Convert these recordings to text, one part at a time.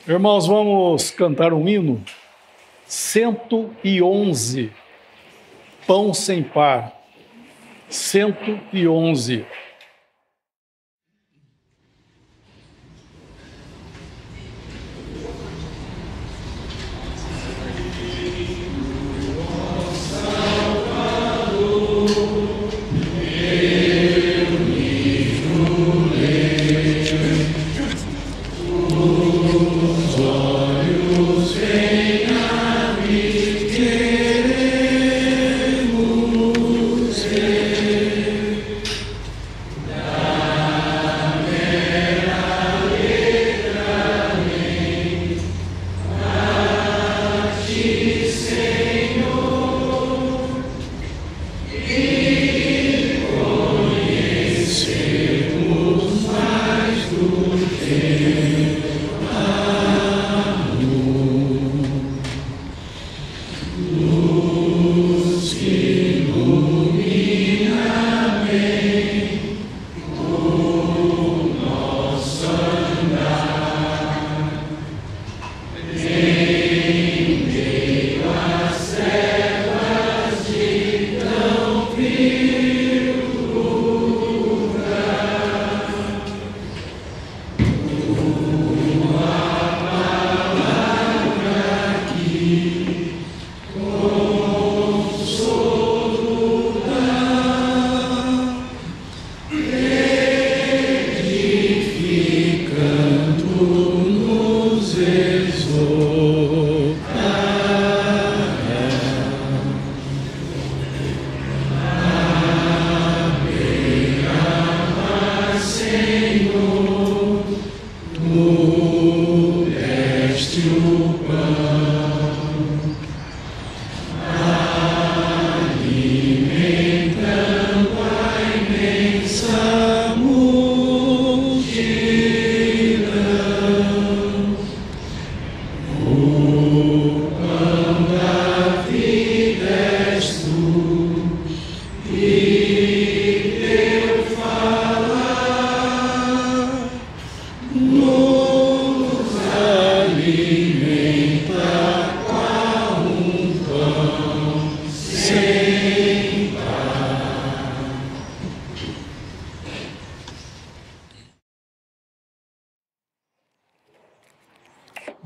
Irmãos, vamos cantar um hino, 111, Pão Sem Par, 111.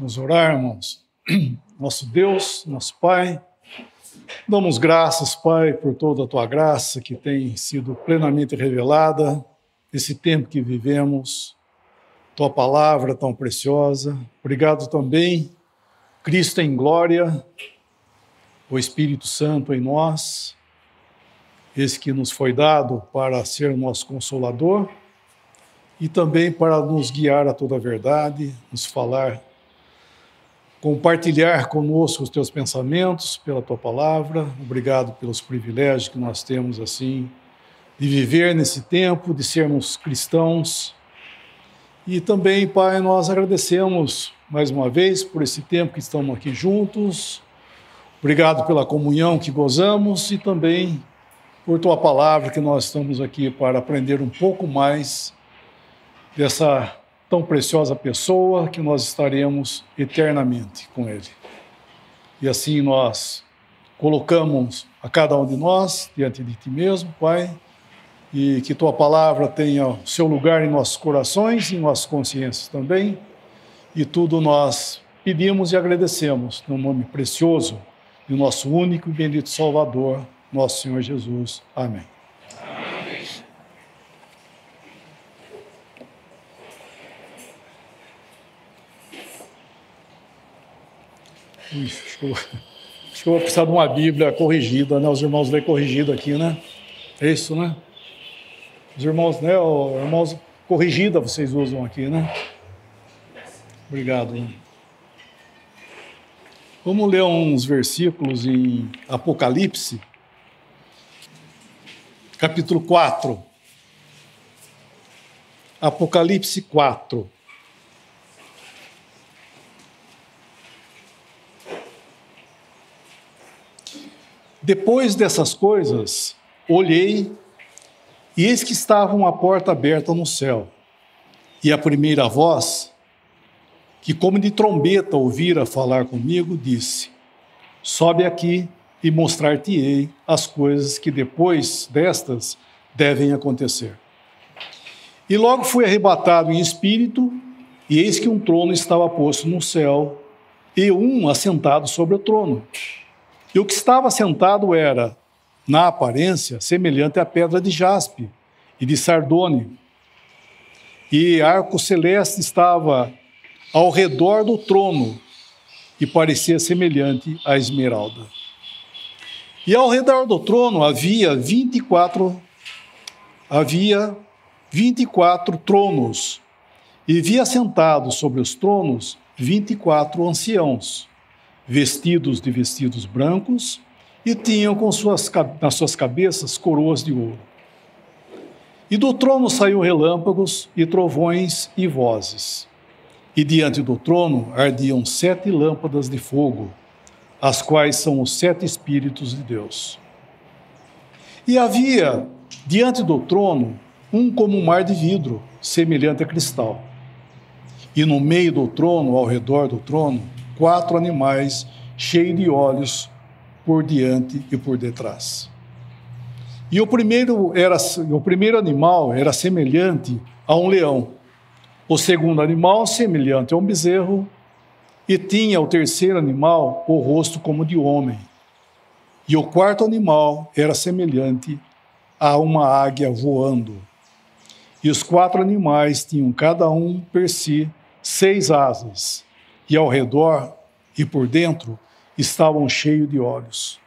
Vamos orar, irmãos. Nosso Deus, nosso Pai, damos graças, Pai, por toda a Tua graça que tem sido plenamente revelada nesse tempo que vivemos, Tua palavra tão preciosa. Obrigado também, Cristo em glória, o Espírito Santo em nós, esse que nos foi dado para ser nosso Consolador e também para nos guiar a toda a verdade, nos falar, compartilhar conosco os teus pensamentos pela tua palavra. Obrigado pelos privilégios que nós temos assim de viver nesse tempo, de sermos cristãos. E também, Pai, nós agradecemos mais uma vez por esse tempo que estamos aqui juntos. Obrigado pela comunhão que gozamos e também por tua palavra que nós estamos aqui para aprender um pouco mais dessa tão preciosa pessoa que nós estaremos eternamente com Ele. E assim nós colocamos a cada um de nós diante de Ti mesmo, Pai, e que Tua palavra tenha o seu lugar em nossos corações, em nossas consciências também, e tudo nós pedimos e agradecemos no nome precioso do nosso único e bendito Salvador, nosso Senhor Jesus. Amém. Acho que eu vou precisar de uma Bíblia corrigida, né? Os irmãos lêem corrigido aqui, né? É isso, né? Os irmãos, né? Irmãos corrigida vocês usam aqui, né? Obrigado. Hein? Vamos ler uns versículos em Apocalipse, capítulo 4. Apocalipse 4. Depois dessas coisas, olhei, e eis que estava uma porta aberta no céu. E a primeira voz que como de trombeta ouvira falar comigo, disse: sobe aqui e mostrar-te-ei as coisas que depois destas devem acontecer. E logo fui arrebatado em espírito, e eis que um trono estava posto no céu, e um assentado sobre o trono. E o que estava sentado era, na aparência, semelhante à pedra de jaspe e de sardônio. E arco celeste estava ao redor do trono, e parecia semelhante à esmeralda. E ao redor do trono havia 24 tronos, e via sentados sobre os tronos 24 anciãos, vestidos de vestidos brancos, e tinham nas suas cabeças coroas de ouro. E do trono saíam relâmpagos e trovões e vozes. E diante do trono ardiam 7 lâmpadas de fogo, as quais são os 7 Espíritos de Deus. E havia diante do trono um como um mar de vidro, semelhante a cristal. E no meio do trono, ao redor do trono, 4 animais cheios de olhos por diante e por detrás. E o primeiro animal era semelhante a um leão, o segundo animal semelhante a um bezerro, e tinha o terceiro animal o rosto como de homem. E o quarto animal era semelhante a uma águia voando. E os 4 animais tinham cada um per si 6 asas, e ao redor e por dentro estavam cheios de olhos.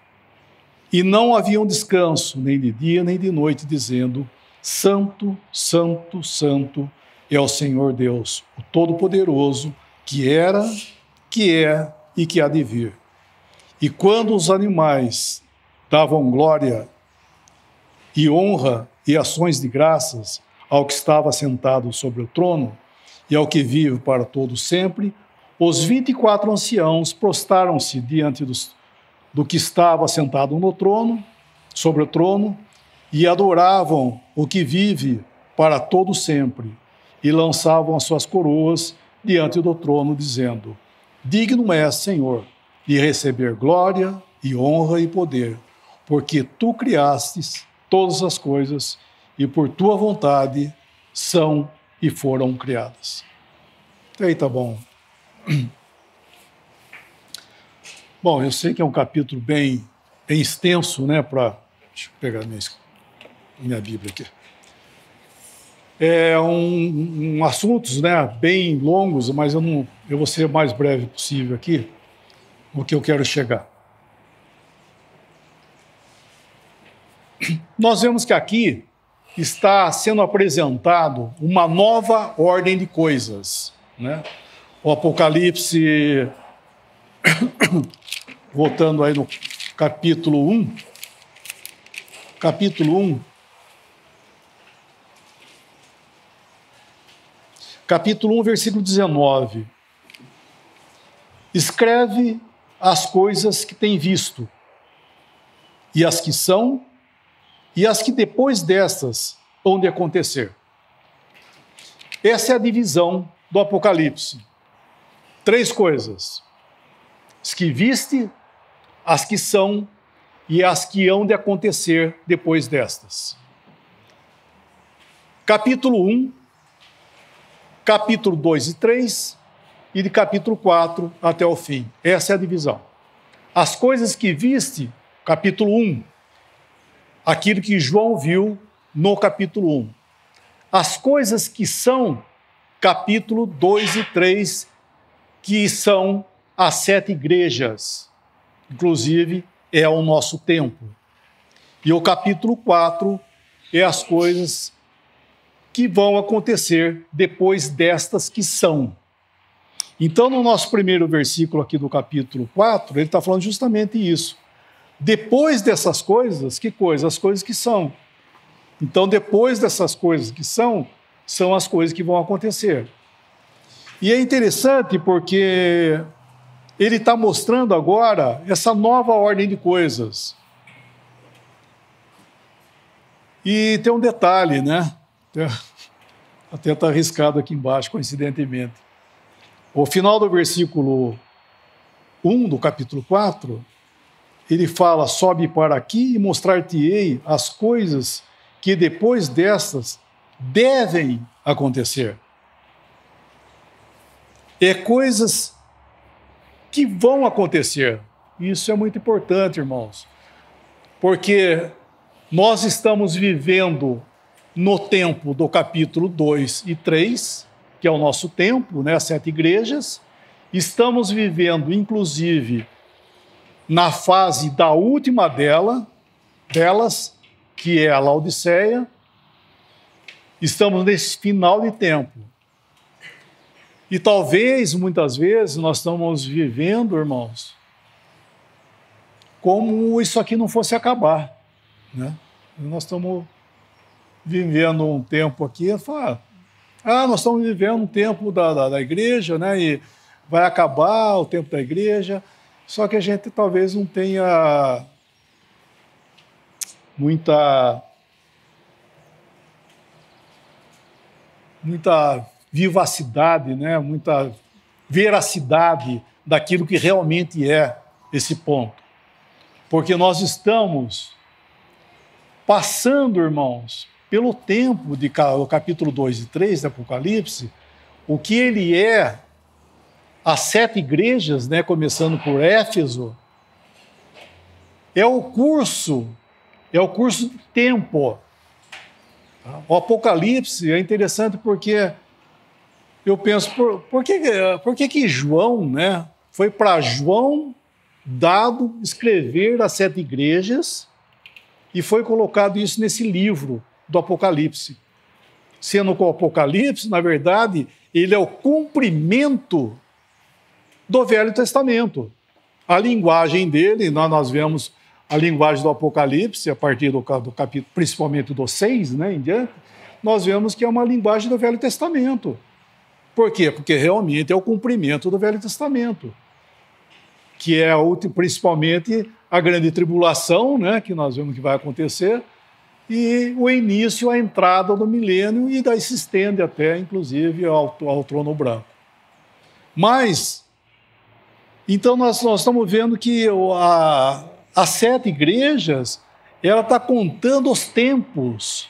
E não haviam descanso, nem de dia nem de noite, dizendo: Santo, Santo, Santo é o Senhor Deus, o Todo-Poderoso, que era, que é e que há de vir. E quando os animais davam glória e honra e ações de graças ao que estava sentado sobre o trono e ao que vive para todo sempre, os 24 anciãos prostaram-se diante do que estava sentado no trono, sobre o trono, e adoravam o que vive para todo sempre, e lançavam as suas coroas diante do trono, dizendo: digno és, Senhor, de receber glória e honra e poder, porque tu criastes todas as coisas, e por tua vontade são e foram criadas. Até aí tá bom. Bom, eu sei que é um capítulo bem extenso, né? Deixa eu pegar minha Bíblia aqui. É assuntos, né, bem longos, mas eu vou ser o mais breve possível aqui, no que eu quero chegar. Nós vemos que aqui está sendo apresentado uma nova ordem de coisas, né? O Apocalipse, voltando aí no capítulo 1, capítulo 1, versículo 19. Escreve as coisas que tem visto, e as que são, e as que depois destas hão de acontecer. Essa é a divisão do Apocalipse. 3 coisas: as que viste, as que são e as que hão de acontecer depois destas. Capítulo 1, capítulo 2 e 3, e de capítulo 4 até o fim. Essa é a divisão. As coisas que viste, capítulo 1, aquilo que João viu no capítulo 1. As coisas que são, capítulo 2 e 3, que são as 7 igrejas, inclusive é o nosso tempo. E o capítulo 4 é as coisas que vão acontecer depois destas que são. Então, no nosso primeiro versículo aqui do capítulo 4, ele está falando justamente isso. Depois dessas coisas, que coisas? As coisas que são. Então, depois dessas coisas que são as coisas que vão acontecer. E é interessante porque ele está mostrando agora essa nova ordem de coisas. E tem um detalhe, né? Até está arriscado aqui embaixo, coincidentemente. O final do versículo 1 do capítulo 4, ele fala: sobe para aqui e mostrar-te-ei as coisas que depois destas devem acontecer. É coisas que vão acontecer. Isso é muito importante, irmãos, porque nós estamos vivendo no tempo do capítulo 2 e 3, que é o nosso tempo, né, as 7 igrejas. Estamos vivendo, inclusive, na fase da última delas, que é a Laodiceia. Estamos nesse final de tempo. E talvez, muitas vezes, nós estamos vivendo, irmãos, como isso aqui não fosse acabar, né? Nós estamos vivendo um tempo aqui, nós estamos vivendo um tempo da igreja, né? E vai acabar o tempo da igreja, só que a gente talvez não tenha muita vivacidade, né? Muita veracidade daquilo que realmente é esse ponto. Porque nós estamos passando, irmãos, pelo tempo do capítulo 2 e 3 do Apocalipse, o que ele é, as 7 igrejas, né, começando por Éfeso, é o curso do tempo. O Apocalipse é interessante porque eu penso, por que João, né, foi para João dado escrever as 7 igrejas e foi colocado isso nesse livro do Apocalipse? Sendo que o Apocalipse, na verdade, ele é o cumprimento do Velho Testamento. A linguagem dele, nós vemos a linguagem do Apocalipse, a partir do capítulo, principalmente do 6, né, em diante, nós vemos que é uma linguagem do Velho Testamento. Por quê? Porque realmente é o cumprimento do Velho Testamento, que é principalmente a grande tribulação, né, que nós vemos que vai acontecer, e o início, a entrada do milênio, e daí se estende até, inclusive, ao trono branco. Mas, então nós estamos vendo que as 7 igrejas, ela está contando os tempos,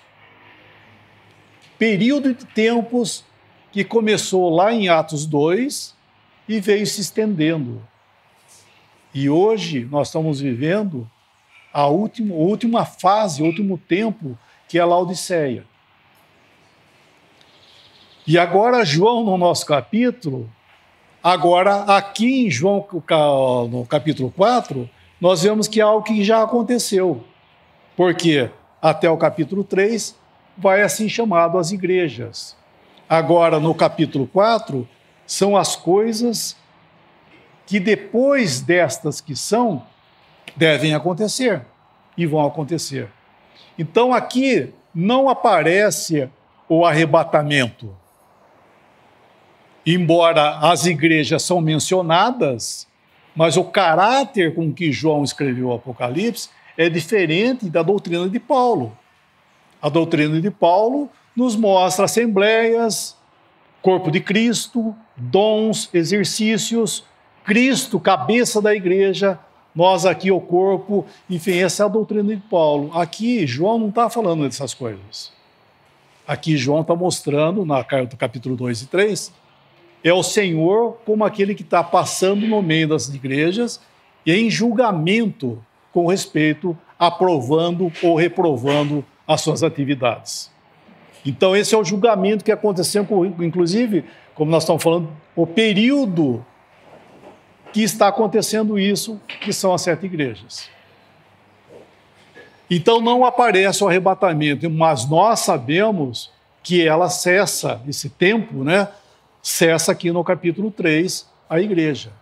período de tempos que começou lá em Atos 2 e veio se estendendo. E hoje nós estamos vivendo a última fase, o último tempo, que é a Laodiceia. E agora João, no nosso capítulo, agora aqui em João, no capítulo 4, nós vemos que é algo que já aconteceu. Porque até o capítulo 3 vai assim chamado as igrejas. Agora, no capítulo 4, são as coisas que depois destas que são, devem acontecer e vão acontecer. Então aqui não aparece o arrebatamento. Embora as igrejas são mencionadas, mas o caráter com que João escreveu o Apocalipse é diferente da doutrina de Paulo. A doutrina de Paulo nos mostra assembleias, corpo de Cristo, dons, exercícios, Cristo, cabeça da igreja, nós aqui o corpo, enfim, essa é a doutrina de Paulo. Aqui, João não está falando dessas coisas. Aqui, João está mostrando, na carta do capítulo 2 e 3, é o Senhor como aquele que está passando no meio das igrejas e em julgamento com respeito, aprovando ou reprovando as suas atividades. Então, esse é o julgamento que aconteceu, inclusive, como nós estamos falando, o período que está acontecendo isso, que são as 7 igrejas. Então não aparece o arrebatamento, mas nós sabemos que ela cessa, esse tempo, né? Cessa aqui no capítulo 3, a igreja.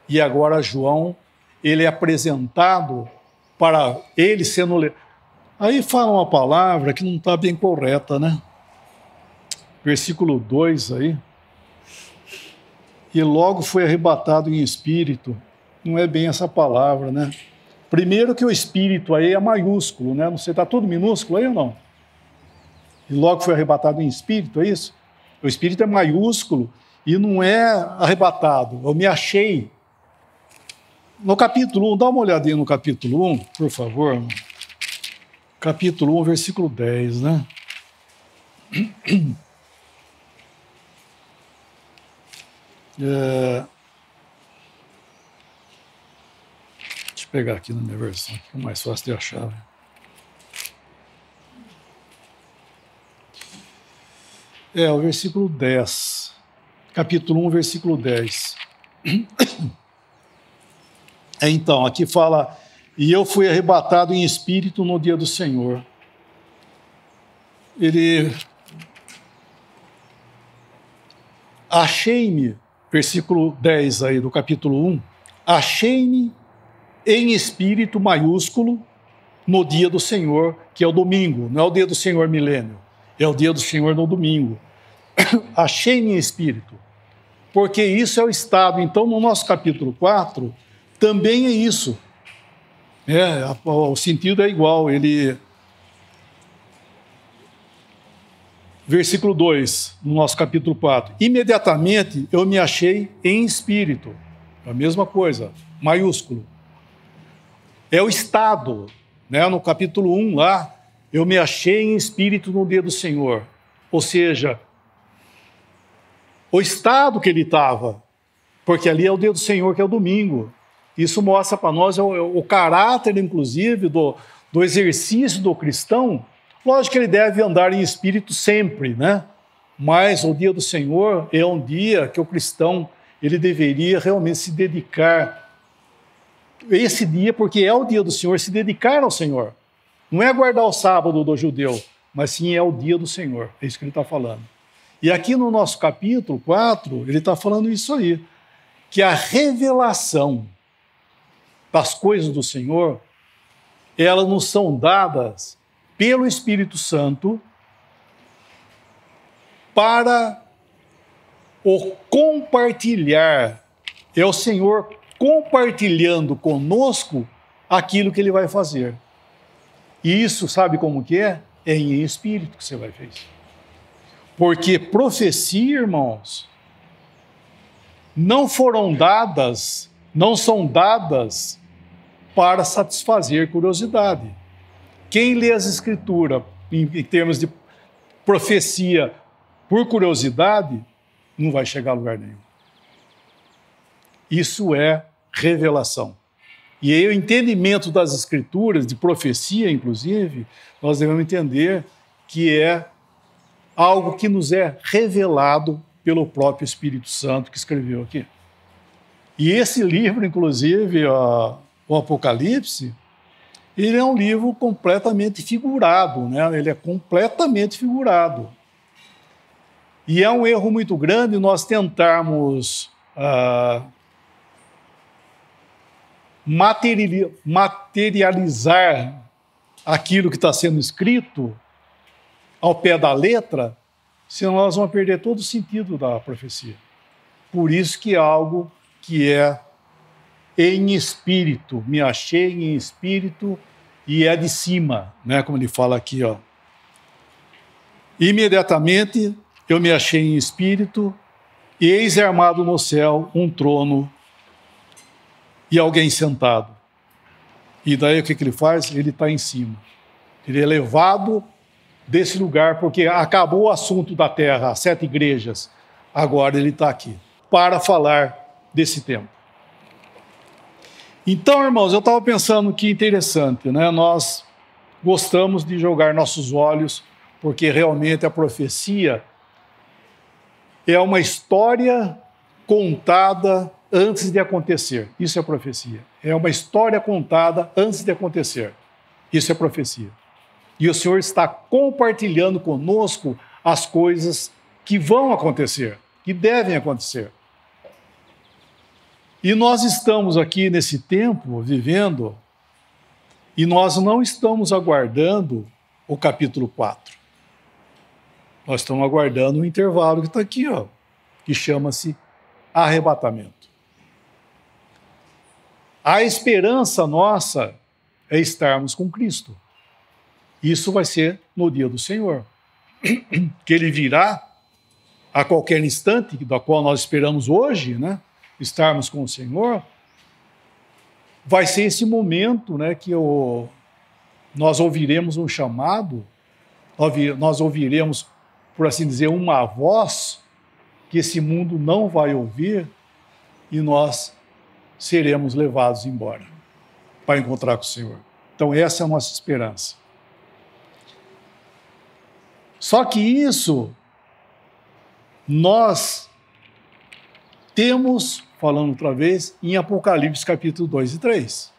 E agora João, ele é apresentado para ele sendo... Aí fala uma palavra que não está bem correta, né? Versículo 2 aí. E logo foi arrebatado em espírito. Não é bem essa palavra, né? Primeiro que o espírito aí é maiúsculo, né? Não sei, está tudo minúsculo aí ou não? E logo foi arrebatado em espírito, é isso? O espírito é maiúsculo e não é arrebatado. Eu me achei. No capítulo 1, dá uma olhadinha no capítulo 1, por favor. Capítulo 1, versículo 10, né? Deixa eu pegar aqui na minha versão, que é mais fácil de achar. O versículo 10. Capítulo 1, versículo 10. Então, aqui fala: e eu fui arrebatado em espírito no dia do Senhor. Achei-me, versículo 10 aí do capítulo 1, achei-me em espírito maiúsculo no dia do Senhor, que é o domingo, não é o dia do Senhor milênio, é o dia do Senhor no domingo. Achei-me em espírito, porque isso é o estado. Então, no nosso capítulo 4, também é isso. O sentido é igual. Versículo 2, no nosso capítulo 4. Imediatamente eu me achei em espírito. A mesma coisa, maiúsculo. É o estado. No capítulo 1 lá, eu me achei em espírito no dia do Senhor. Ou seja, o estado que ele estava, porque ali é o dia do Senhor, que é o domingo. Isso mostra para nós o caráter, inclusive, do exercício do cristão. Lógico que ele deve andar em espírito sempre, né? Mas o dia do Senhor é um dia que o cristão ele deveria realmente se dedicar. Esse dia, porque é o dia do Senhor, se dedicar ao Senhor. Não é guardar o sábado do judeu, mas sim é o dia do Senhor. É isso que ele está falando. E aqui no nosso capítulo 4, ele está falando isso aí, que a revelação das coisas do Senhor, elas nos são dadas pelo Espírito Santo para o compartilhar. É o Senhor compartilhando conosco aquilo que Ele vai fazer. E isso, sabe como que é? É em espírito que você vai fazer isso. Porque profecia, irmãos, não são dadas para satisfazer curiosidade. Quem lê as Escrituras em termos de profecia por curiosidade, não vai chegar a lugar nenhum. Isso é revelação. E aí o entendimento das Escrituras, de profecia, inclusive, nós devemos entender que é algo que nos é revelado pelo próprio Espírito Santo que escreveu aqui. E esse livro, inclusive, o Apocalipse, ele é um livro completamente figurado, né? Ele é completamente figurado. E é um erro muito grande nós tentarmos materializar aquilo que está sendo escrito ao pé da letra, senão nós vamos perder todo o sentido da profecia. Por isso que é algo que é em espírito, me achei em espírito e é de cima, né? Como ele fala aqui, ó. Imediatamente eu me achei em espírito e eis armado no céu um trono e alguém sentado. E daí o que ele faz? Ele está em cima. Ele é levado desse lugar, porque acabou o assunto da terra, as 7 igrejas. Agora ele está aqui para falar desse tempo. Então, irmãos, eu estava pensando que interessante, né? Nós gostamos de jogar nossos olhos, porque realmente a profecia é uma história contada antes de acontecer. Isso é profecia. É uma história contada antes de acontecer. Isso é profecia. E o Senhor está compartilhando conosco as coisas que vão acontecer, que devem acontecer. E nós estamos aqui nesse tempo vivendo, e nós não estamos aguardando o capítulo 4. Nós estamos aguardando um intervalo que está aqui, ó, que chama-se arrebatamento. A esperança nossa é estarmos com Cristo. Isso vai ser no dia do Senhor, que Ele virá a qualquer instante, da qual nós esperamos hoje, né, estarmos com o Senhor, vai ser esse momento, né, que nós ouviremos um chamado, nós ouviremos, por assim dizer, uma voz que esse mundo não vai ouvir e nós seremos levados embora para encontrar com o Senhor. Então essa é a nossa esperança. Só que isso nós temos, falando outra vez, em Apocalipse capítulo 2 e 3.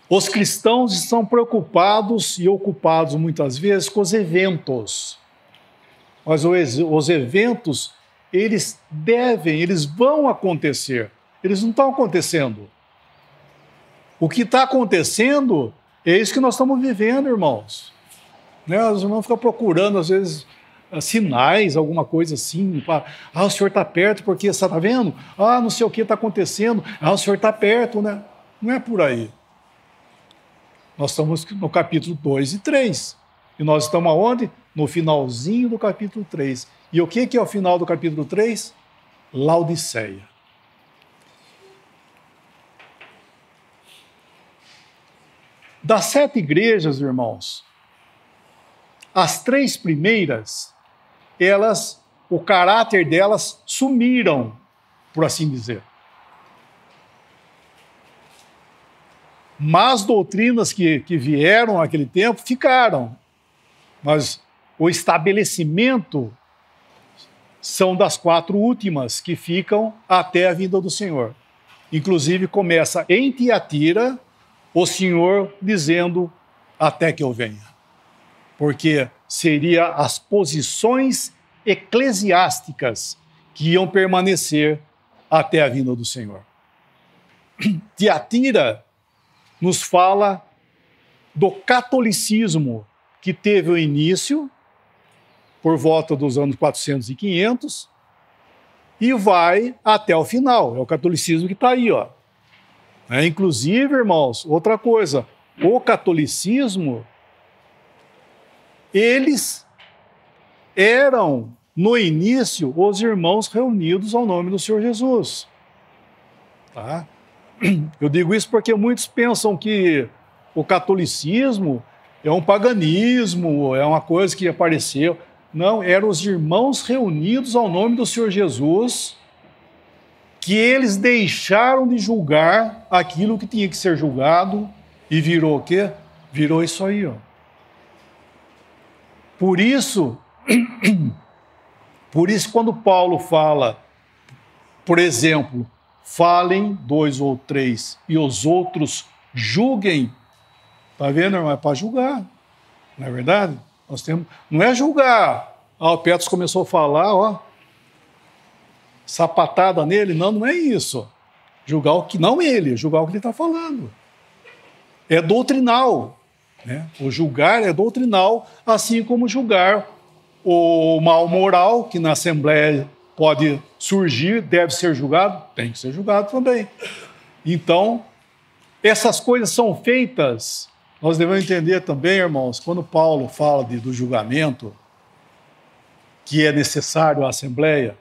Os cristãos estão preocupados e ocupados muitas vezes com os eventos. Mas os eventos, eles vão acontecer. Eles não estão acontecendo. O que está acontecendo é isso que nós estamos vivendo, irmãos. Né? Os irmãos ficam procurando, às vezes, sinais, alguma coisa assim. O Senhor está perto porque, você está vendo? Não sei o que está acontecendo. O Senhor está perto, né? Não é por aí. Nós estamos no capítulo 2 e 3. E nós estamos aonde? No finalzinho do capítulo 3. E o que é o final do capítulo 3? Laodiceia. Das 7 igrejas, irmãos, as 3 primeiras, o caráter delas sumiram, por assim dizer. Mas doutrinas que vieram naquele tempo ficaram. Mas o estabelecimento são das 4 últimas, que ficam até a vinda do Senhor. Inclusive começa em Tiatira, o Senhor dizendo, até que eu venha. Porque seria as posições eclesiásticas que iam permanecer até a vinda do Senhor. Tiatira nos fala do catolicismo que teve o início por volta dos anos 400 e 500 e vai até o final. É o catolicismo que está aí, ó. Inclusive, irmãos, outra coisa, o catolicismo, eles eram, no início, os irmãos reunidos ao nome do Senhor Jesus. Tá? Eu digo isso porque muitos pensam que o catolicismo é um paganismo, é uma coisa que apareceu. Não, eram os irmãos reunidos ao nome do Senhor Jesus, que eles deixaram de julgar aquilo que tinha que ser julgado e virou o quê? Virou isso aí, ó. Por isso, quando Paulo fala, por exemplo, falem 2 ou 3 e os outros julguem, tá vendo, irmão? É para julgar, não é verdade? Não é julgar. O Petros começou a falar, ó, sapatada nele. Não é isso. Julgar o que não ele, julgar o que ele está falando. É doutrinal. Né? O julgar é doutrinal, assim como julgar o mal moral, que na Assembleia pode surgir, deve ser julgado, tem que ser julgado também. Então, essas coisas são feitas, nós devemos entender também, irmãos, quando Paulo fala do julgamento, que é necessário à Assembleia,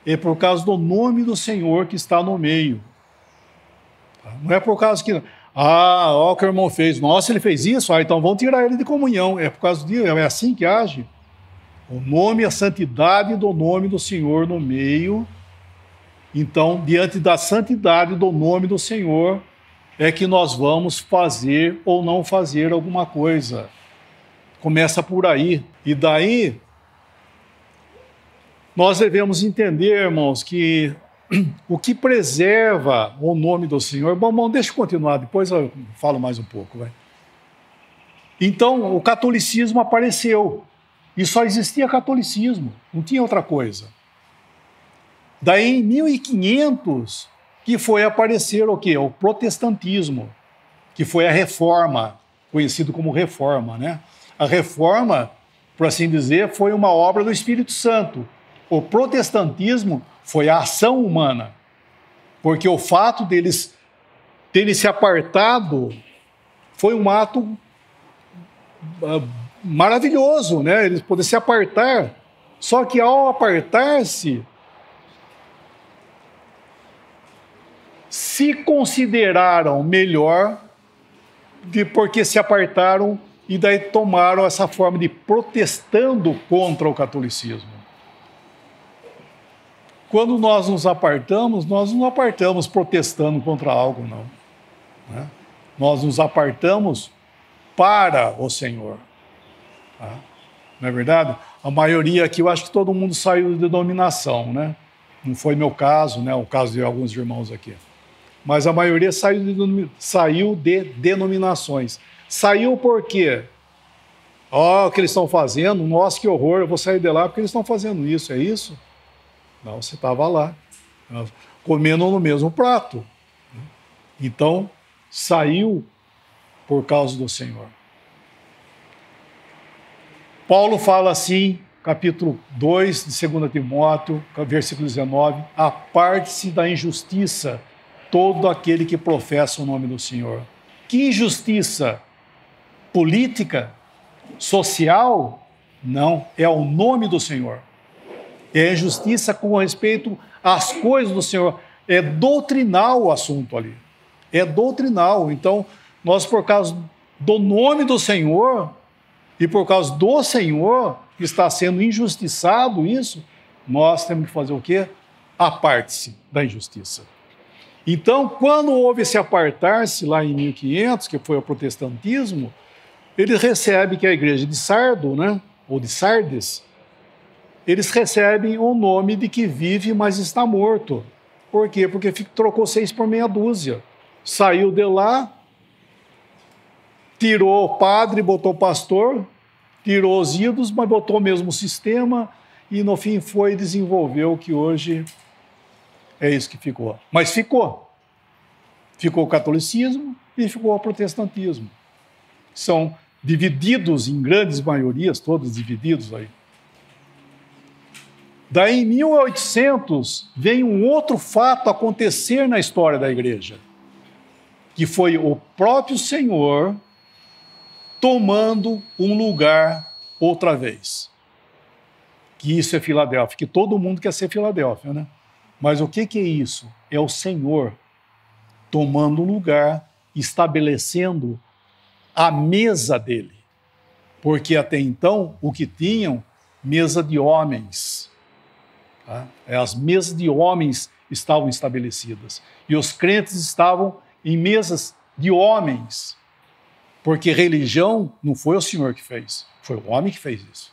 é por causa do nome do Senhor que está no meio. Não é por causa que... olha o que o irmão fez. Nossa, ele fez isso? Então vamos tirar ele de comunhão. É por causa disso, é assim que age. O nome e a santidade do nome do Senhor no meio. Então, diante da santidade do nome do Senhor, é que nós vamos fazer ou não fazer alguma coisa. Começa por aí. E daí... nós devemos entender, irmãos, que o que preserva o nome do Senhor... Bom, deixa eu continuar, depois eu falo mais um pouco. Vai. Então, o catolicismo apareceu. E só existia catolicismo, não tinha outra coisa. Daí, em 1500, que foi aparecer o quê? O protestantismo, que foi a reforma, conhecido como reforma, né? A reforma, por assim dizer, foi uma obra do Espírito Santo. O protestantismo foi a ação humana, porque o fato deles terem se apartado foi um ato maravilhoso, né? Eles poderem se apartar. Só que ao apartar-se, se consideraram melhor porque se apartaram e daí tomaram essa forma de protestando contra o catolicismo. Quando nós nos apartamos, nós não apartamos protestando contra algo, não. Né? Nós nos apartamos para o Senhor. Tá? Não é verdade? A maioria aqui, eu acho que todo mundo saiu de denominação, né? Não foi meu caso, né? O caso de alguns irmãos aqui. Mas a maioria saiu de denominações. Saiu por quê? Ó, o que eles estão fazendo, nossa, que horror, eu vou sair de lá porque eles estão fazendo isso, é isso? Não, você estava lá, comendo no mesmo prato. Então, saiu por causa do Senhor. Paulo fala assim, capítulo 2 de 2 Timóteo, versículo 19, aparte-se da injustiça todo aquele que professa o nome do Senhor. Que injustiça? Política? Social? Não, é o nome do Senhor. É injustiça com respeito às coisas do Senhor. É doutrinal o assunto ali. É doutrinal. Então, nós, por causa do nome do Senhor e por causa do Senhor, que está sendo injustiçado isso, nós temos que fazer o quê? Aparte-se da injustiça. Então, quando houve esse apartar-se lá em 1500, que foi o protestantismo, ele recebe que a igreja de Sardo, né, ou de Sardes, eles recebem o nome de que vive, mas está morto. Por quê? Porque trocou 6 por meia dúzia. Saiu de lá, tirou o padre, botou o pastor, tirou os ídolos, mas botou o mesmo sistema e no fim foi e desenvolveu o que hoje é isso que ficou. Mas ficou. Ficou o catolicismo e ficou o protestantismo. São divididos em grandes maiorias, todos divididos aí. Daí, em 1800, vem um outro fato acontecer na história da igreja, que foi o próprio Senhor tomando um lugar outra vez. Que isso é Filadélfia, que todo mundo quer ser Filadélfia, né? Mas o que é isso? É o Senhor tomando um lugar, estabelecendo a mesa dele. Porque até então, o que tinham, mesa de homens. Tá? As mesas de homens estavam estabelecidas. E os crentes estavam em mesas de homens. Porque religião não foi o Senhor que fez, foi o homem que fez isso.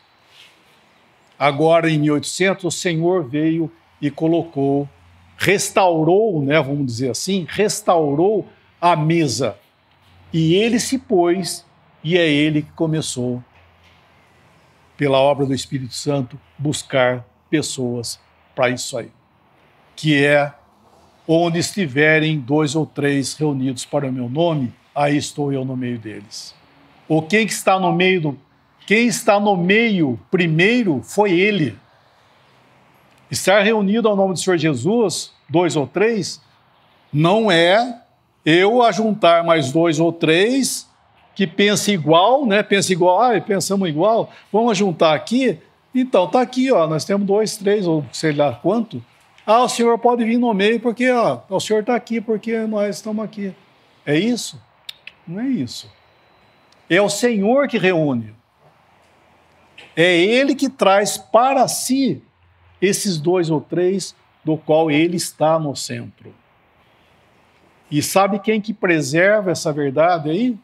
Agora, em 1800, o Senhor veio e colocou, restaurou, né, vamos dizer assim, restaurou a mesa. E ele se pôs, e é ele que começou, pela obra do Espírito Santo, buscar pessoas para isso aí. Que é, onde estiverem 2 ou 3 reunidos para o meu nome, aí estou eu no meio deles. Ou quem está no meio primeiro foi ele. Estar reunido ao nome do Senhor Jesus, 2 ou 3, não é eu ajuntar mais 2 ou 3 que pensem igual, né? Pensa igual, pensamos igual, vamos juntar aqui. Então, está aqui, ó, nós temos 2, 3, ou sei lá quanto. Ah, o senhor pode vir no meio porque ó, o senhor está aqui porque nós estamos aqui. É isso? Não é isso. É o Senhor que reúne. É Ele que traz para si esses 2 ou 3 do qual Ele está no centro. E sabe quem que preserva essa verdade aí?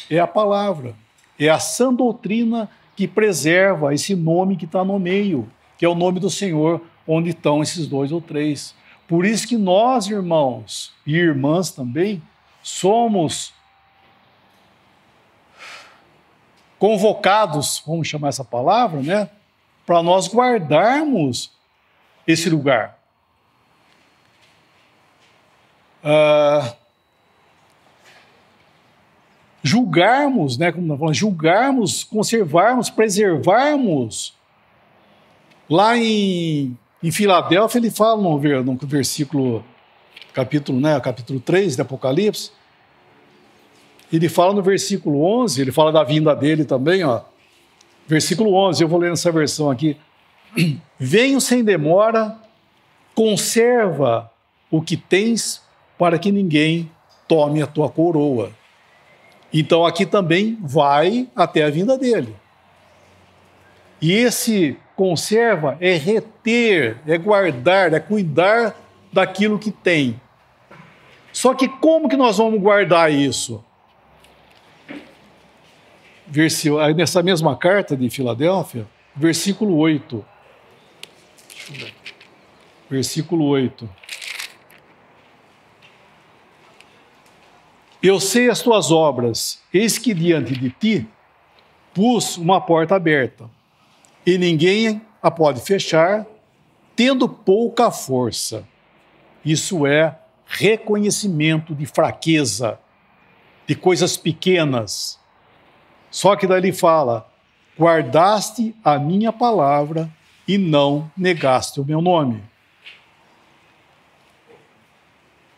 É a palavra. É a sã doutrina que preserva esse nome que está no meio, que é o nome do Senhor, onde estão esses 2 ou 3. Por isso que nós, irmãos e irmãs também, somos convocados, vamos chamar essa palavra, né, para nós guardarmos esse lugar. Julgarmos, né, como nós falamos, julgarmos, conservarmos, preservarmos. Lá em Filadélfia, ele fala no versículo, capítulo 3 de Apocalipse, ele fala no versículo 11, ele fala da vinda dele também, ó. Versículo 11, eu vou ler nessa versão aqui. Venho sem demora, conserva o que tens para que ninguém tome a tua coroa. Então aqui também vai até a vinda dele. E esse conserva é reter, é guardar, é cuidar daquilo que tem. Só que como que nós vamos guardar isso? Nessa mesma carta de Filadélfia, versículo 8. Deixa eu ver. Versículo 8. Eu sei as tuas obras, eis que diante de ti pus uma porta aberta, e ninguém a pode fechar, tendo pouca força. Isso é reconhecimento de fraqueza, de coisas pequenas. Só que daí ele fala, guardaste a minha palavra e não negaste o meu nome.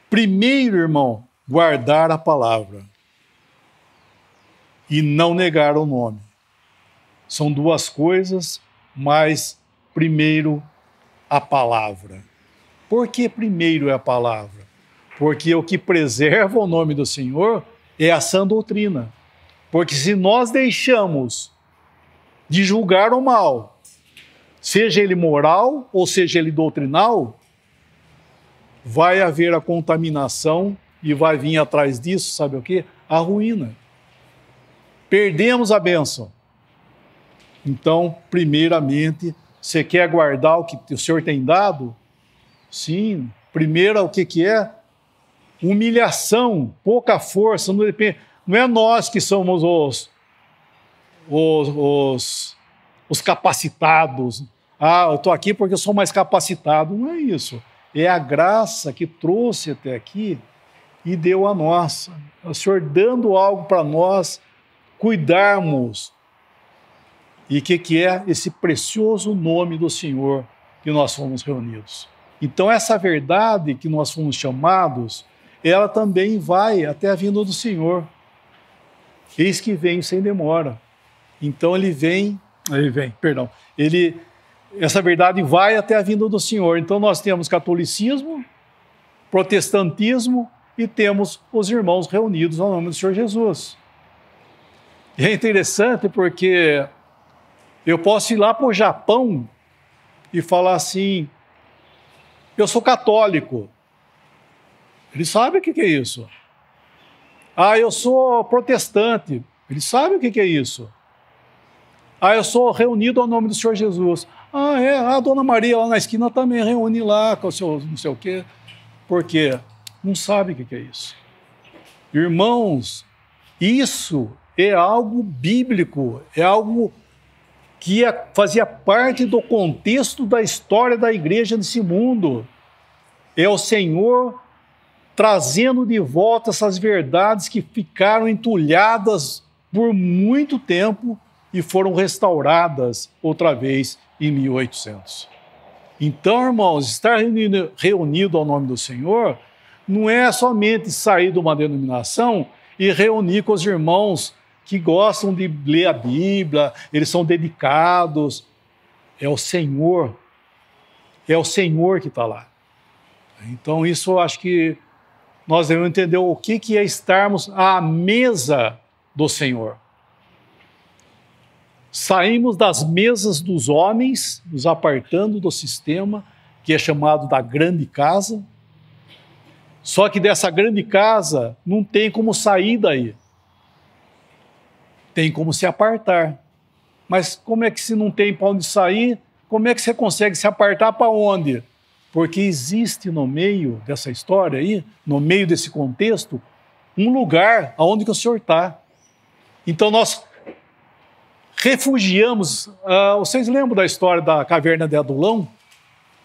Primeiro, irmão, guardar a palavra e não negar o nome. São duas coisas, mas primeiro a palavra. Por que primeiro é a palavra? Porque o que preserva o nome do Senhor é a sã doutrina. Porque se nós deixamos de julgar o mal, seja ele moral ou seja ele doutrinal, vai haver a contaminação e vai vir atrás disso, sabe o quê? A ruína. Perdemos a bênção. Então, primeiramente, você quer guardar o que o Senhor tem dado? Sim. Primeiro, o que é? Humilhação, pouca força, não depende. Não é nós que somos os capacitados. Ah, eu estou aqui porque eu sou mais capacitado. Não é isso. É a graça que trouxe até aqui e deu a nós. O Senhor dando algo para nós cuidarmos. E o que é esse precioso nome do Senhor que nós fomos reunidos. Então essa verdade que nós fomos chamados, ela também vai até a vinda do Senhor. Eis que vem sem demora. Então essa verdade vai até a vinda do Senhor. Então nós temos catolicismo, protestantismo e temos os irmãos reunidos ao nome do Senhor Jesus. E é interessante porque eu posso ir lá para o Japão e falar assim, eu sou católico. Eles sabem o que é isso. Ah, eu sou protestante. Eles sabem o que é isso. Ah, eu sou reunido ao nome do Senhor Jesus. Ah, é, a Dona Maria lá na esquina também reúne lá com o seu não sei o quê. Por quê? Não sabe o que é isso. Irmãos, isso é algo bíblico, é algo que fazia parte do contexto da história da igreja nesse mundo. É o Senhor trazendo de volta essas verdades que ficaram entulhadas por muito tempo e foram restauradas outra vez em 1800. Então, irmãos, estar reunido ao nome do Senhor não é somente sair de uma denominação e reunir com os irmãos que gostam de ler a Bíblia, eles são dedicados. É o Senhor que está lá. Então, isso eu acho que nós devemos entender o que é estarmos à mesa do Senhor. Saímos das mesas dos homens, nos apartando do sistema, que é chamado da grande casa. Só que dessa grande casa não tem como sair daí. Tem como se apartar. Mas como é que se não tem para onde sair, como é que você consegue se apartar para onde? Porque existe no meio dessa história aí, no meio desse contexto, um lugar onde que o Senhor está. Então nós refugiamos. Vocês lembram da história da caverna de Adulão,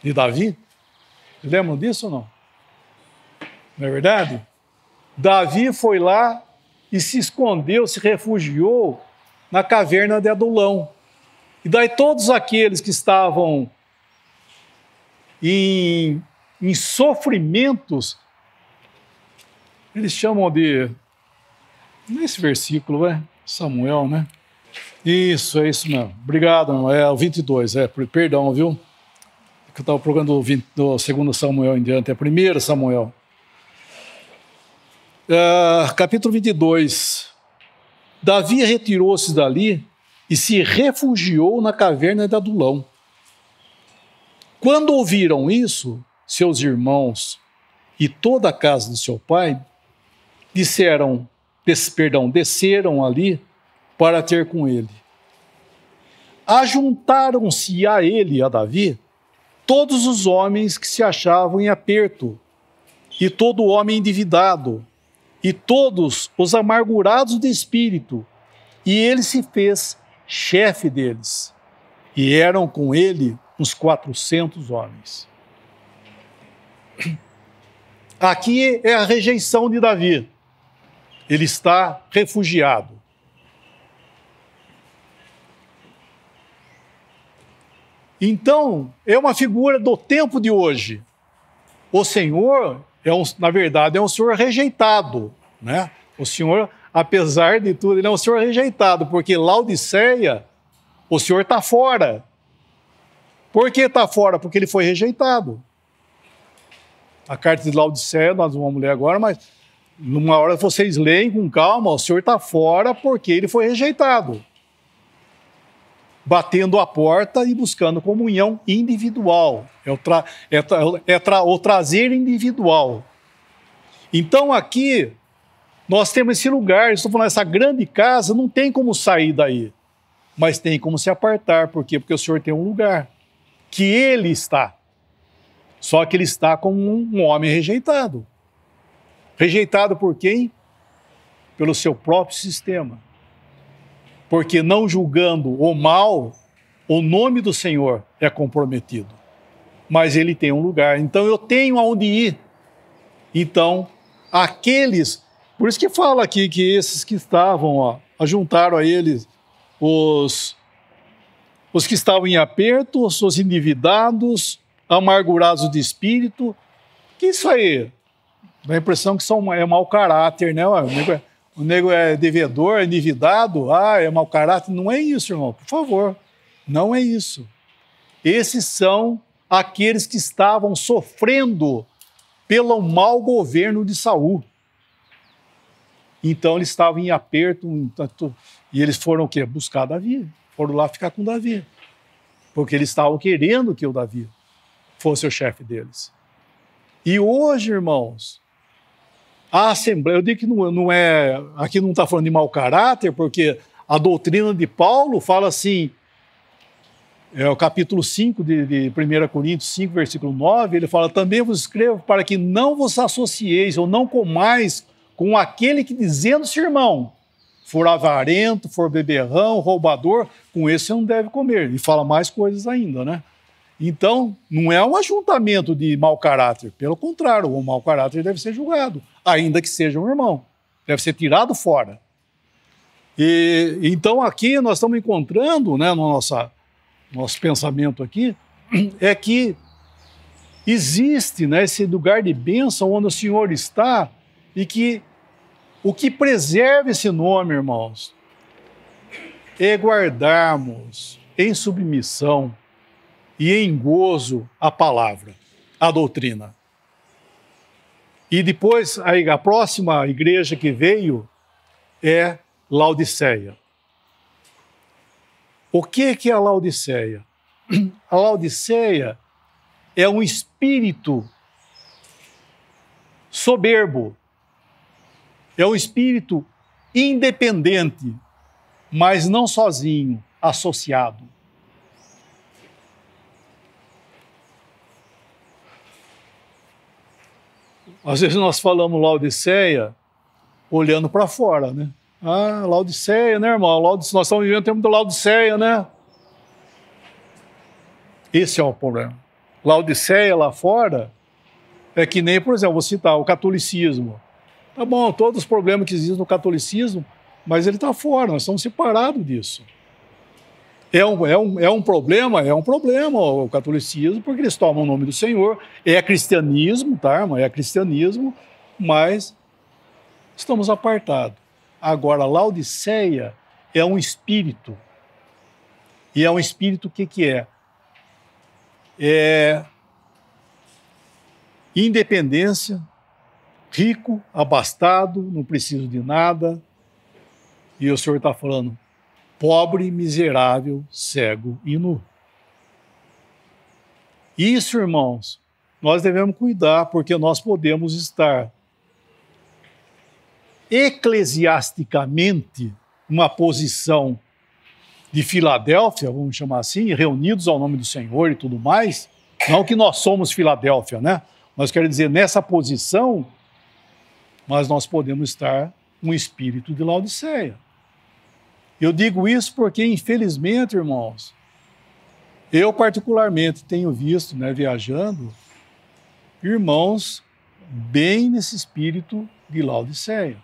de Davi? Lembram disso ou não? Não é verdade? Davi foi lá e se escondeu, se refugiou na caverna de Adulão. E daí todos aqueles que estavam em sofrimentos, eles chamam de Nesse versículo, Samuel, né? Isso, é isso mesmo. Obrigado, irmão. É o 22, perdão, viu? Que eu estava procurando do 2 Samuel em diante, é 1 Samuel. Capítulo 22. Davi retirou-se dali e se refugiou na caverna de Adulão. Quando ouviram isso, seus irmãos e toda a casa de seu pai desceram ali para ter com ele. Ajuntaram-se a ele, a Davi, todos os homens que se achavam em aperto, e todo homem endividado, e todos os amargurados de espírito, e ele se fez chefe deles. E eram com ele uns 400 homens. Aqui é a rejeição de Davi. Ele está refugiado. Então, é uma figura do tempo de hoje. O Senhor, na verdade, é um Senhor rejeitado, né? O Senhor, apesar de tudo, ele é um Senhor rejeitado, porque Laodiceia, o Senhor está fora. Por que está fora? Porque ele foi rejeitado. A carta de Laodiceia, nós vamos ler agora, mas numa hora vocês leem com calma, o Senhor está fora porque ele foi rejeitado. Batendo a porta e buscando comunhão individual. O trazer individual. Então aqui, nós temos esse lugar, estou falando, essa grande casa, não tem como sair daí. Mas tem como se apartar. Por quê? Porque o Senhor tem um lugar que ele está. Só que ele está como um homem rejeitado. Rejeitado por quem? Pelo seu próprio sistema. Porque não julgando o mal, o nome do Senhor é comprometido. Mas ele tem um lugar. Então eu tenho aonde ir. Então, aqueles... Por isso que fala aqui que esses que estavam, ajuntaram a eles os que estavam em aperto, os endividados, amargurados de espírito. Que isso aí? Dá a impressão que é mau caráter, né? O nego é devedor, é endividado, é mau caráter. Não é isso, irmão, por favor. Não é isso. Esses são aqueles que estavam sofrendo pelo mau governo de Saul. Então eles estavam em aperto, e eles foram o quê? Buscar Davi. Foram lá ficar com Davi. Porque eles estavam querendo que o Davi fosse o chefe deles. E hoje, irmãos, a Assembleia, eu digo que não é, aqui não está falando de mau caráter, porque a doutrina de Paulo fala assim, o capítulo 5 de 1 Coríntios 5, versículo 9, ele fala, também vos escrevo para que não vos associeis ou não comais com aquele que dizendo-se irmão, for avarento, for beberrão, roubador, com esse você não deve comer. E fala mais coisas ainda, né? Então, não é um ajuntamento de mau caráter. Pelo contrário, o mau caráter deve ser julgado, ainda que seja um irmão. Deve ser tirado fora. E então, aqui nós estamos encontrando, né, no nosso pensamento aqui, é que existe, né, esse lugar de bênção onde o Senhor está e que o que preserva esse nome, irmãos, é guardarmos em submissão e em gozo a palavra, a doutrina. E depois, a próxima igreja que veio é Laodiceia. O que é a Laodiceia? A Laodiceia é um espírito soberbo, é um espírito independente, mas não sozinho, associado. Às vezes nós falamos Laodiceia olhando para fora, né? Laodiceia, né, irmão? Nós estamos vivendo o tempo da Laodiceia, né? Esse é o problema. Laodiceia lá fora é que nem, por exemplo, vou citar o catolicismo. Tá bom, todos os problemas que existem no catolicismo, mas ele está fora, nós estamos separados disso. É um problema o catolicismo, porque eles tomam o nome do Senhor, é cristianismo, tá, irmão? É cristianismo, mas estamos apartados. Agora, Laodiceia é um espírito. E é um espírito, o que é? É independência, rico, abastado, não preciso de nada. E o Senhor está falando, pobre, miserável, cego e nu. Isso, irmãos, nós devemos cuidar, porque nós podemos estar eclesiasticamente numa posição de Filadélfia, vamos chamar assim, reunidos ao nome do Senhor e tudo mais. Não que nós somos Filadélfia, né? Mas quero dizer, nessa posição, mas nós podemos estar com o espírito de Laodiceia. Eu digo isso porque, infelizmente, irmãos, eu particularmente tenho visto, né, viajando, irmãos bem nesse espírito de Laodiceia.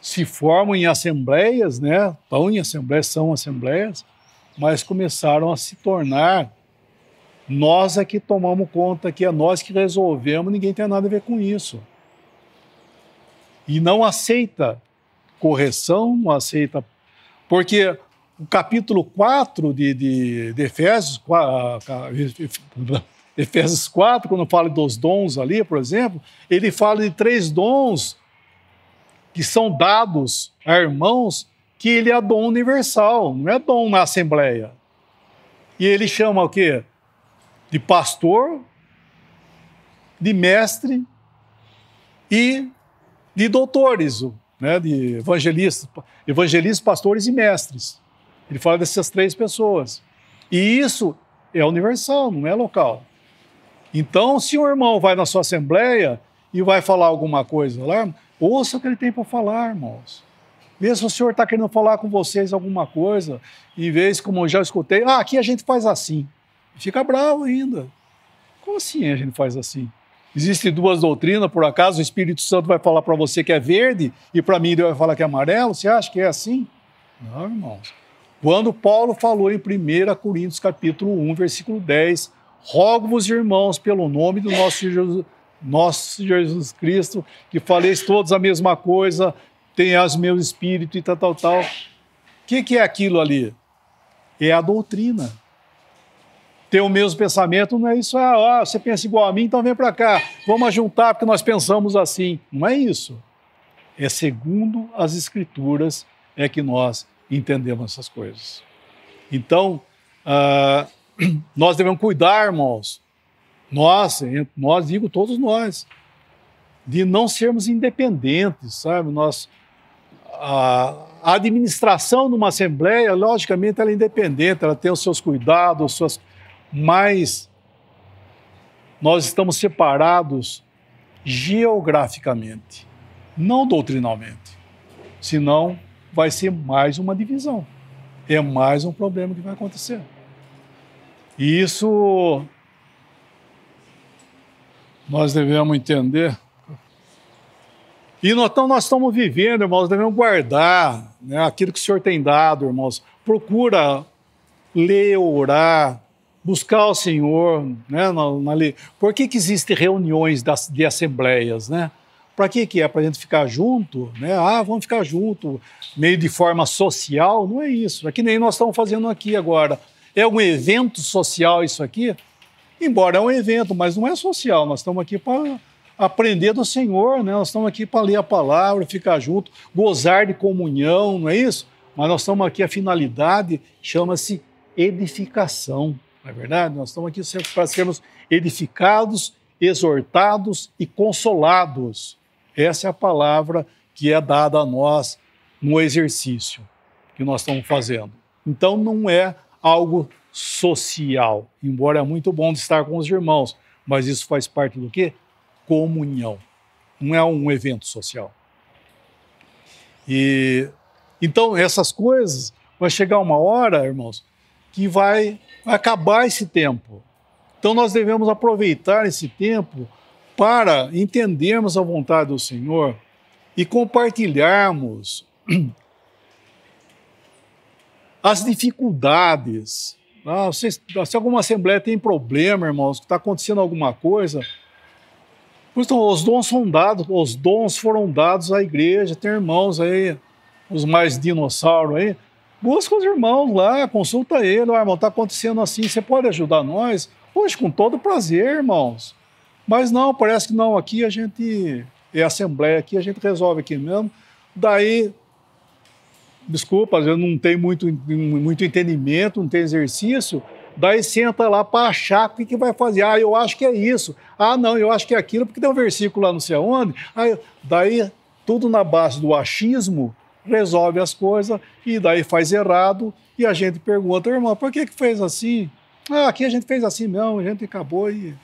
Se formam em assembleias, né, estão em assembleias, são assembleias, mas começaram a se tornar, nós é que tomamos conta, que é nós que resolvemos, ninguém tem nada a ver com isso. E não aceita correção, não aceita... Porque o capítulo 4 de Efésios, Efésios 4, quando fala dos dons ali, por exemplo, ele fala de 3 dons que são dados a irmãos, que ele é dom universal, não é dom na Assembleia. E ele chama o quê? De pastor, de mestre e de doutores, né, de evangelistas, pastores e mestres. Ele fala dessas 3 pessoas. E isso é universal, não é local. Então, se um irmão vai na sua assembleia e vai falar alguma coisa lá, ouça o que ele tem para falar, irmãos. Vê se o Senhor está querendo falar com vocês alguma coisa, em vez, como eu já escutei, aqui a gente faz assim. Fica bravo ainda. Como assim a gente faz assim? Existem 2 doutrinas, por acaso o Espírito Santo vai falar para você que é verde e para mim ele vai falar que é amarelo? Você acha que é assim? Não, irmãos. Quando Paulo falou em 1 Coríntios capítulo 1, versículo 10, rogo-vos, irmãos, pelo nome do nosso Jesus Cristo, que faleis todos a mesma coisa, tenhais o meu espírito e tal. O que é aquilo ali? É a doutrina. Ter o mesmo pensamento não é isso, você pensa igual a mim, então vem para cá, vamos juntar porque nós pensamos assim. Não é isso. É segundo as Escrituras é que nós entendemos essas coisas. Então, nós devemos cuidar, irmãos, nós digo todos nós, de não sermos independentes, sabe? A administração de uma assembleia, logicamente, ela é independente, ela tem os seus cuidados, mas nós estamos separados geograficamente, não doutrinalmente. Senão, vai ser mais uma divisão. É mais um problema que vai acontecer. E isso nós devemos entender. E então nós estamos vivendo, irmãos, devemos guardar, né, aquilo que o Senhor tem dado, irmãos. Procura ler, orar, buscar o Senhor, né, na lei. Por que existem reuniões de assembleias, né? Para que é? Para a gente ficar junto, né? Vamos ficar junto, meio de forma social. Não é isso. É que nem nós estamos fazendo aqui agora. É um evento social isso aqui? Embora é um evento, mas não é social. Nós estamos aqui para aprender do Senhor, né? Nós estamos aqui para ler a palavra, ficar junto, gozar de comunhão, não é isso? Mas nós estamos aqui, a finalidade chama-se edificação, não é verdade? Nós estamos aqui para sermos edificados, exortados e consolados. Essa é a palavra que é dada a nós no exercício que nós estamos fazendo. Então não é algo social, embora é muito bom de estar com os irmãos, mas isso faz parte do quê? Comunhão. Não é um evento social. E então essas coisas, vai chegar uma hora, irmãos, que vai acabar esse tempo. Então nós devemos aproveitar esse tempo para entendermos a vontade do Senhor e compartilharmos as dificuldades. Se alguma assembleia tem problema, irmãos, que está acontecendo alguma coisa, Então, os dons foram dados à igreja. Tem irmãos aí, os mais dinossauros aí. Busca os irmãos lá, consulta ele. Ó, irmão, está acontecendo assim, você pode ajudar nós? Poxa, com todo prazer, irmãos. Mas não, parece que não. Aqui a gente é assembleia, aqui a gente resolve aqui mesmo. Daí, desculpa, às vezes não tem muito entendimento, não tem exercício. Daí senta lá para achar o que vai fazer. Ah, eu acho que é isso. Ah, não, eu acho que é aquilo, porque tem um versículo lá não sei aonde. Daí, tudo na base do achismo, resolve as coisas, e daí faz errado, e a gente pergunta, irmão, por que fez assim? Ah, aqui a gente fez assim mesmo, a gente acabou e...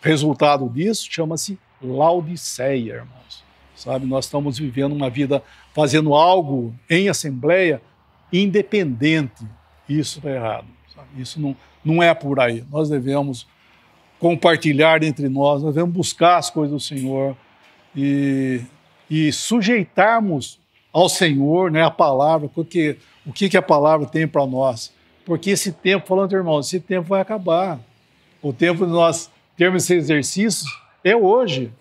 Resultado disso chama-se Laodiceia, irmãos. Sabe, nós estamos vivendo uma vida, fazendo algo em assembleia independente. Isso está errado. Sabe? Isso não é por aí. Nós devemos compartilhar entre nós devemos buscar as coisas do Senhor e sujeitarmos ao Senhor, né, a palavra, porque o que a palavra tem para nós. Porque esse tempo, falando, irmãos, esse tempo vai acabar. O tempo de nós termos esse exercício é hoje.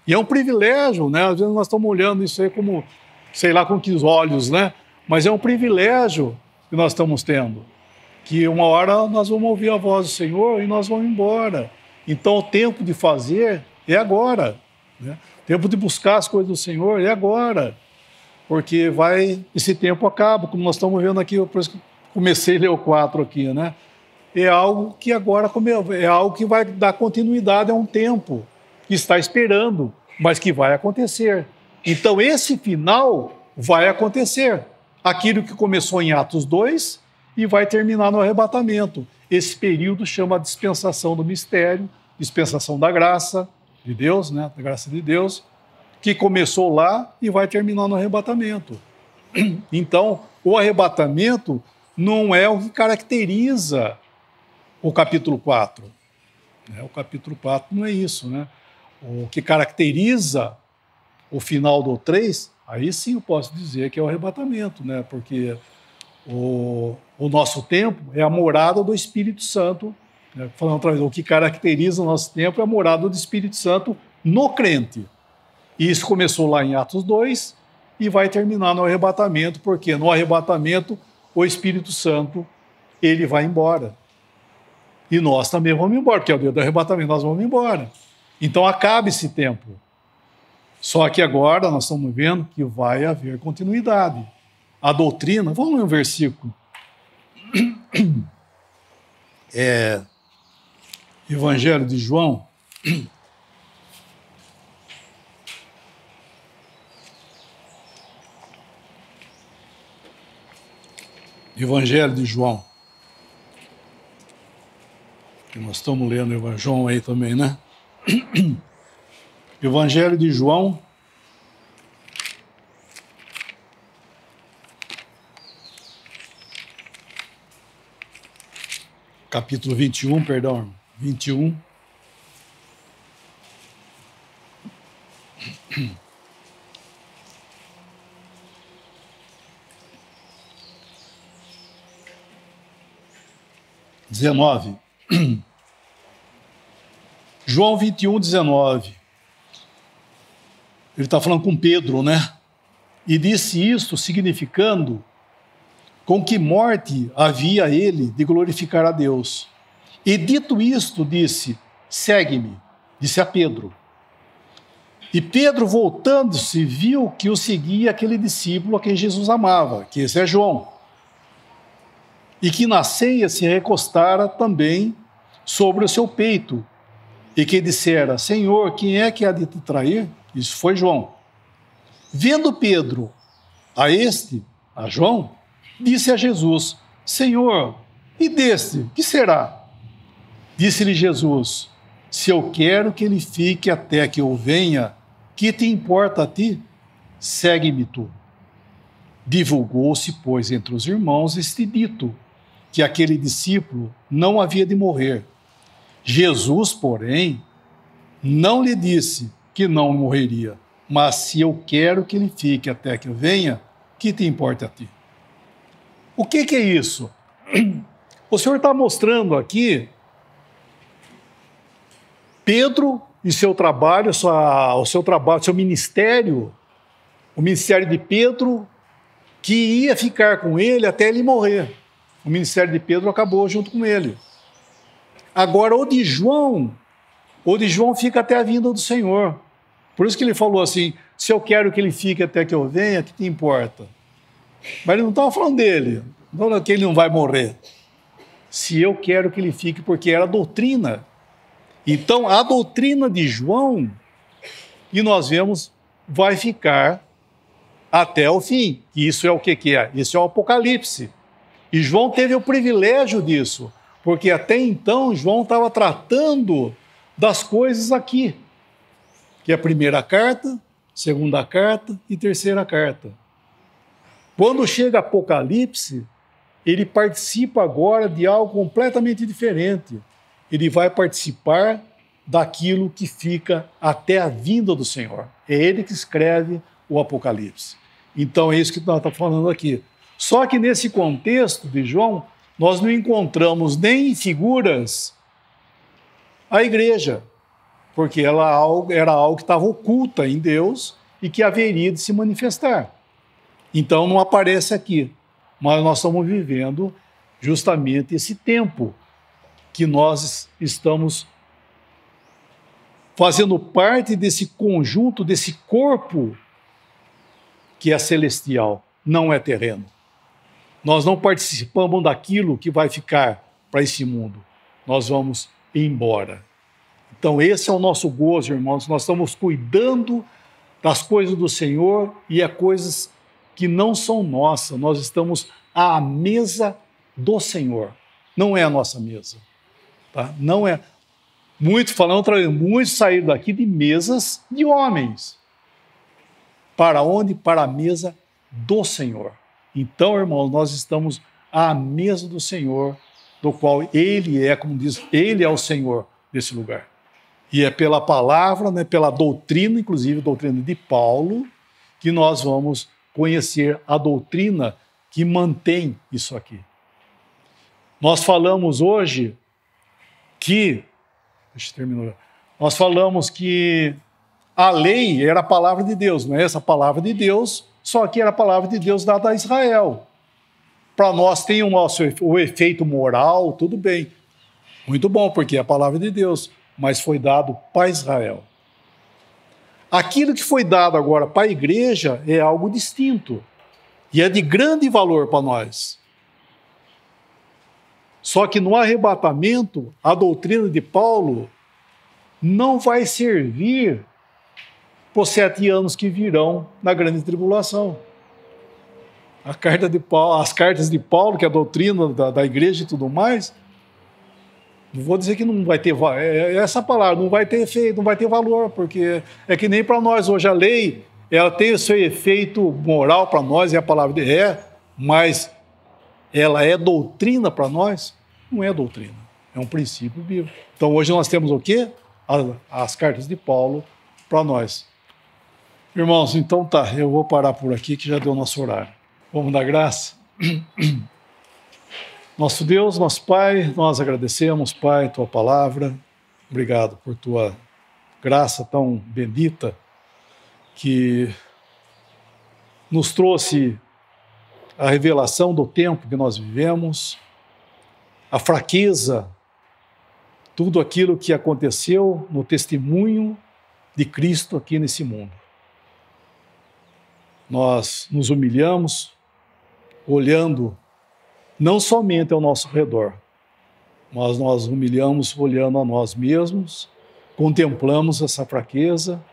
E é um privilégio, né? Às vezes nós estamos olhando isso aí como, sei lá com que olhos, né? Mas é um privilégio que nós estamos tendo. Que uma hora nós vamos ouvir a voz do Senhor e nós vamos embora. Então o tempo de fazer é agora, né? O tempo de buscar as coisas do Senhor é agora. Porque esse tempo acaba, como nós estamos vendo aqui, por isso que comecei a ler o 4 aqui, né? É algo que agora é algo que vai dar continuidade a um tempo que está esperando, mas que vai acontecer. Então esse final vai acontecer. Aquilo que começou em Atos 2 e vai terminar no arrebatamento. Esse período chama dispensação do mistério, dispensação da graça de Deus, né? Da graça de Deus, que começou lá e vai terminar no arrebatamento. Então, o arrebatamento não é o que caracteriza o capítulo 4. O capítulo 4 não é isso, né? O que caracteriza o final do 3, aí sim eu posso dizer que é o arrebatamento, né? Porque o nosso tempo é a morada do Espírito Santo. Né? Falando outra vez, o que caracteriza o nosso tempo é a morada do Espírito Santo no crente. E isso começou lá em Atos 2 e vai terminar no arrebatamento, porque no arrebatamento o Espírito Santo ele vai embora. E nós também vamos embora, porque é o dia do arrebatamento, nós vamos embora. Então acaba esse tempo. Só que agora nós estamos vendo que vai haver continuidade. A doutrina, vamos ler um versículo. Evangelho de João. Evangelho de João. Que nós estamos lendo o Evangelho João aí também, né? Evangelho de João. Capítulo 21, perdão, 21. João 21, 19. Ele está falando com Pedro, né? E disse isto significando com que morte havia ele de glorificar a Deus. E dito isto, disse, segue-me, disse a Pedro. E Pedro, voltando-se, viu que o seguia aquele discípulo a quem Jesus amava, que esse é João. E que na ceia se recostara também sobre o seu peito, e que dissera, Senhor, quem é que há de te trair? Isso foi João. Vendo Pedro a João, disse a Jesus, Senhor, e deste, que será? Disse-lhe Jesus, se eu quero que ele fique até que eu venha, que te importa a ti? Segue-me tu. Divulgou-se, pois, entre os irmãos este dito, que aquele discípulo não havia de morrer. Jesus, porém, não lhe disse que não morreria, mas se eu quero que ele fique até que eu venha, que te importa a ti? O que é isso? O Senhor está mostrando aqui Pedro e seu trabalho, seu ministério, o ministério de Pedro, que ia ficar com ele até ele morrer. O ministério de Pedro acabou junto com ele. Agora, o de João fica até a vinda do Senhor. Por isso que ele falou assim, se eu quero que ele fique até que eu venha, o que te importa? Mas ele não estava falando dele, não falando que ele não vai morrer. Se eu quero que ele fique, porque era doutrina. Então, a doutrina de João, e nós vemos, vai ficar até o fim. E isso é o que é? Isso é o Apocalipse. E João teve o privilégio disso, porque até então João estava tratando das coisas aqui, que é a primeira carta, segunda carta e terceira carta. Quando chega Apocalipse, ele participa agora de algo completamente diferente. Ele vai participar daquilo que fica até a vinda do Senhor. É ele que escreve o Apocalipse. Então é isso que nós estamos falando aqui. Só que nesse contexto de João, nós não encontramos nem em figuras a igreja, porque ela era algo que estava oculta em Deus e que haveria de se manifestar. Então não aparece aqui, mas nós estamos vivendo justamente esse tempo que nós estamos fazendo parte desse conjunto, desse corpo que é celestial, não é terreno. Nós não participamos daquilo que vai ficar para esse mundo. Nós vamos embora. Então esse é o nosso gozo, irmãos. Nós estamos cuidando das coisas do Senhor e é coisas que não são nossas. Nós estamos à mesa do Senhor. Não é a nossa mesa. Tá? Não é. Muitos saíram daqui de mesas de homens. Para onde? Para a mesa do Senhor. Então, irmãos, nós estamos à mesa do Senhor, do qual Ele é, como diz, Ele é o Senhor desse lugar. E é pela palavra, né, pela doutrina, inclusive a doutrina de Paulo, que nós vamos conhecer a doutrina que mantém isso aqui. Nós falamos hoje que... Deixa eu terminar. Nós falamos que a lei era a palavra de Deus, não é essa palavra de Deus, só que era a palavra de Deus dada a Israel. Para nós tem o efeito moral, tudo bem. Muito bom, porque é a palavra de Deus, mas foi dado para Israel. Aquilo que foi dado agora para a igreja é algo distinto e é de grande valor para nós. Só que no arrebatamento, a doutrina de Paulo não vai servir para os 7 anos que virão na grande tribulação. As cartas de Paulo, que é a doutrina da igreja e tudo mais, não vou dizer que não vai ter, essa palavra, não vai ter efeito, não vai ter valor, porque é que nem para nós hoje a lei, ela tem o seu efeito moral para nós, é a palavra mas ela é doutrina para nós? Não é doutrina, é um princípio bíblico. Então hoje nós temos o quê? As cartas de Paulo para nós. Irmãos, então tá, eu vou parar por aqui que já deu nosso horário. Vamos dar graça? Nosso Deus, nosso Pai, nós agradecemos, Pai, Tua palavra. Obrigado por Tua graça tão bendita que nos trouxe a revelação do tempo que nós vivemos, a fraqueza, tudo aquilo que aconteceu no testemunho de Cristo aqui nesse mundo. Nós nos humilhamos, olhando não somente ao nosso redor, mas nós humilhamos olhando a nós mesmos, contemplamos essa fraqueza,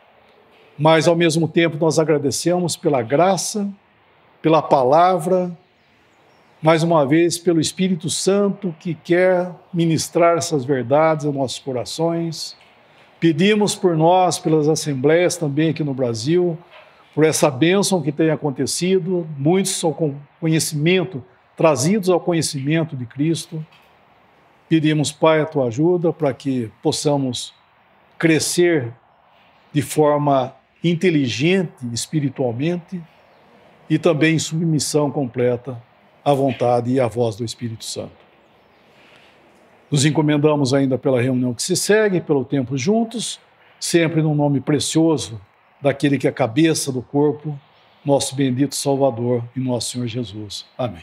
mas ao mesmo tempo nós agradecemos pela graça, pela palavra, mais uma vez pelo Espírito Santo que quer ministrar essas verdades aos nossos corações. Pedimos por nós, pelas assembleias também aqui no Brasil, por essa bênção que tem acontecido, muitos são com conhecimento, trazidos ao conhecimento de Cristo. Pedimos, Pai, a Tua ajuda para que possamos crescer de forma inteligente espiritualmente e também em submissão completa à vontade e à voz do Espírito Santo. Nos encomendamos ainda pela reunião que se segue, pelo tempo juntos, sempre no nome precioso daquele que é a cabeça do corpo, nosso bendito Salvador e nosso Senhor Jesus. Amém.